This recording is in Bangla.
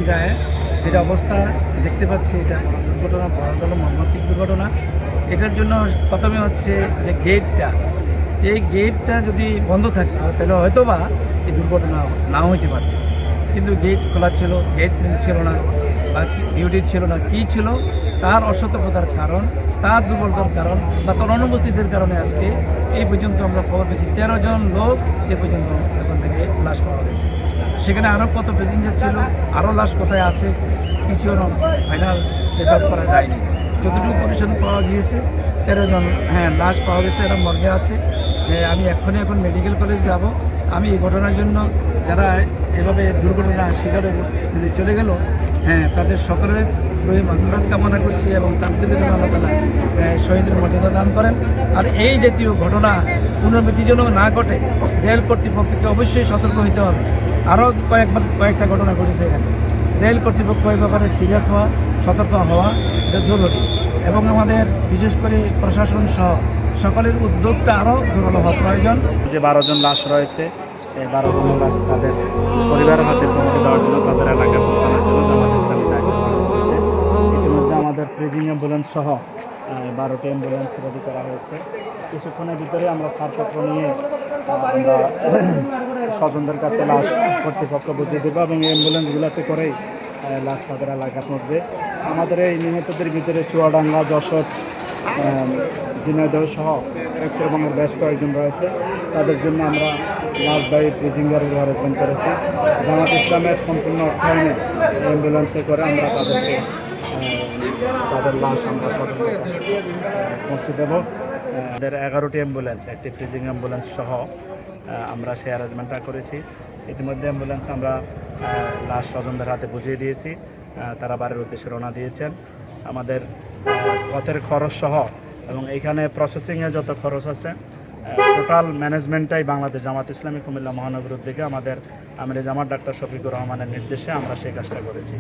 যায় যেটা অবস্থা দেখতে পাচ্ছি, এটা বড় দুর্ঘটনা, বড় মর্মান্তিক দুর্ঘটনা। এটার জন্য প্রথমে হচ্ছে যে এই গেটটা যদি বন্ধ থাকতো তাহলে হয়তো বা এই দুর্ঘটনা নাও হতে পারত, কিন্তু গেট খোলা ছিল, গেট ছিল না, বা ডিউটি ছিল না, কী ছিল তার অসতর্কতার কারণ, তার দুর্বলতার কারণ বা তার অনুপস্থিতির কারণে আজকে এই পর্যন্ত আমরা খবর পেয়েছি 13 জন লোক এ পর্যন্ত এখন থেকে লাশ পাওয়া গেছে। সেখানে আরও কত প্যাসেঞ্জার ছিল, আরও লাশ কোথায় আছে কিছু ফাইনাল রিসার্ভ করা যায়নি। যতটুকু পরিশোধন পাওয়া গিয়েছে 13 জন লাশ পাওয়া গেছে, এরা মর্গে আছে। আমি এখন মেডিকেল কলেজ যাব। আমি এই ঘটনার জন্য যারা এভাবে দুর্ঘটনা শিকারে চলে গেল, তাদের সকলের রহিম মাগফিরাত কামনা করছি এবং তাদের জন্য আল্লাহ তাআলা শহীদের মর্যাদা দান করেন। আর এই জাতীয় ঘটনা পুনরাবৃত্তি যেন না ঘটে, রেল কর্তৃপক্ষকে অবশ্যই সতর্ক হতে হবে। আরও কয়েকটা ঘটনা ঘটেছে এখানে। রেল কর্তৃপক্ষ এই ব্যাপারে সিরিয়াস হওয়া, সতর্ক হওয়া এটা জরুরি, এবং আমাদের বিশেষ করে প্রশাসন সহ সকলের উদ্যোগটা আরও জোরালো হওয়া প্রয়োজন। যে 12 জন লাশ রয়েছে, এই 12 জন লাশ তাদের পরিবারের হাতে পৌঁছে দেওয়ার জন্য, তাদের এলাকায় পৌঁছানোর জন্য জামাত ইসলামী দায়িত্ব পালন করেছে। ইতিমধ্যে আমাদের ফ্রিজিং অ্যাম্বুলেন্স সহ 12টি অ্যাম্বুলেন্স রেডি করা হয়েছে। কিছুক্ষণের ভিতরে আমরা ছাড়পত্র নিয়ে আমরা স্বজনদের কাছে লাশ কর্তৃপক্ষ বুঝিয়ে দেবো, এবং এই অ্যাম্বুলেন্সগুলোতে করেই লাশ তাদের এলাকা পড়বে। আমাদের এই নিহতদের ভিতরে চুয়াডাঙ্গা, যশোর, ঝিনাইদহ সহ উত্তরবঙ্গের বেশ কয়েকজন রয়েছে। তাদের জন্য আমরা লাশবাহী ফ্রিজিং গাড়ির অ্যারেঞ্জমেন্ট করেছি। জামাত ইসলামের সম্পূর্ণ অর্থায়নে অ্যাম্বুলেন্সে করে আমরা তাদের লাশ আমরা পৌঁছে দেবো। আমাদের 11টি অ্যাম্বুলেন্স, একটি ফ্রিজিং অ্যাম্বুলেন্স সহ আমরা সেই অ্যারেঞ্জমেন্টটা করেছি। ইতিমধ্যে অ্যাম্বুলেন্স আমরা লাশ স্বজনদের হাতে বুঝিয়ে দিয়েছি, তারা বাড়ির উদ্দেশ্যে রওনা দিয়েছেন। আমাদের পথের খরচ সহ এবং এইখানে প্রসেসিংয়ে যত খরচ আছে, টোটাল ম্যানেজমেন্টটাই বাংলাদেশ জামাত ইসলামী কুমিল্লা মহানগর উদ্যোগে আমাদের আমিরে জামাত ডাক্তার শফিকুর রহমানের নির্দেশে আমরা সেই কাজটা করেছি।